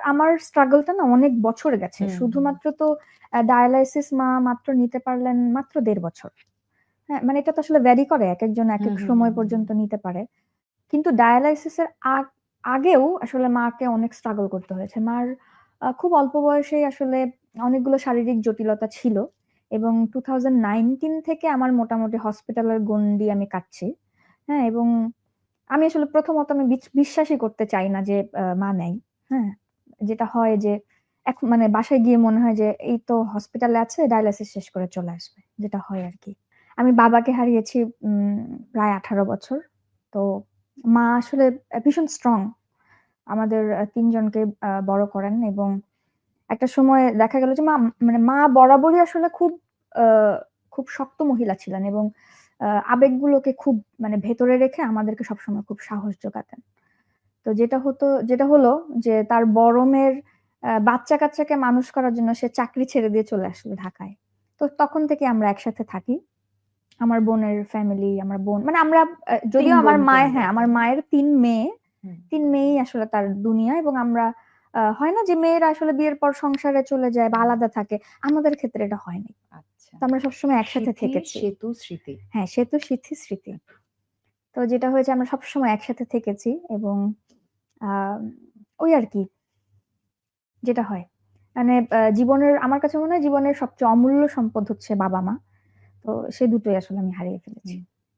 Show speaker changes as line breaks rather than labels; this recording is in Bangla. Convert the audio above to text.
আমার স্ট্রাগলটা না অনেক বছর গেছে। শুধুমাত্র তো ডায়ালাইসিস মা মাত্র নিতে পারলেন মাত্র ১.৫ বছর। হ্যাঁ, মানে এটা তো আসলে ভ্যারি করে। একেকজন একেক সময় পর্যন্ত নিতে পারে। কিন্তু ডায়ালাইসিসের আগেও আসলে মাকে অনেক স্ট্রাগল করতে হয়েছে। মার খুব অল্প বয়সেই আসলে অনেকগুলো শারীরিক জটিলতা ছিল এবং 2019 থেকে আমার মোটামুটি হসপিটালের গণ্ডি আমি কাটছি। হ্যাঁ, এবং আমি আসলে প্রথমত আমি বিশ্বাসই করতে চাই না যে মা নেই। হ্যাঁ? যেটা হয় যে এখন মানে বাসায় গিয়ে মনে হয় যে এই তো হসপিটালে আছে ডায়ালাইসিস শেষ করে চলে আসবে। যেটা হয় আরকি। আমি বাবাকে হারিয়েছি প্রায় ১৮ বছর। তো মা আসলে ভীষণ স্ট্রং। আমাদের ৩ জনকে বড় করেন এবং একটা সময় দেখা গেল যে মানে মা বরাবরই আসলে আ খুব শক্ত মহিলা ছিলেন এবং আবেগগুলোকে খুব মানে ভেতরে রেখে আমাদেরকে সবসময় খুব সাহস যোগাতেন। তো যেটা হলো যে তার বড় মেয়ের বাচ্চা-কাচ্চাকে মানুষ করার জন্য সে চাকরি ছেড়ে দিয়ে চলে আসলো ঢাকায়। তো তখন থেকে আমরা একসাথে থাকি। আমার বোনের ফ্যামিলি, আমার বোন মানে আমরা যদিও
৩
আমার
বোন
মায়ের
তোমরা।
হ্যাঁ, আমার মায়ের ৩ মেয়ে। ৩ মেয়েই আসলে তার দুনিয়া এবং আমরা হয় না যে মেয়েরা আসলে বিয়ের পর সংসারে চলে যায় বা আলাদা থাকে। আমাদের ক্ষেত্রে এটা হয়নি।
আচ্ছা।
তো আমরা সবসময় একসাথে
স্মৃতি,
থেকেছি।
সেতু, স্মৃতি।
হ্যাঁ, সে তো স্মৃতি। তো যেটা হয়েছে আমরা সবসময় একসাথে থেকেছি এবং আ ওই আরকি যেটা হয়। মানে জীবনের আমার কাছে মনে হয় জীবনের সবচেয়ে অমূল্য সম্পদ হচ্ছে বাবা-মা। তো সে দুটোই আসলে আমি হারিয়ে ফেলেছি।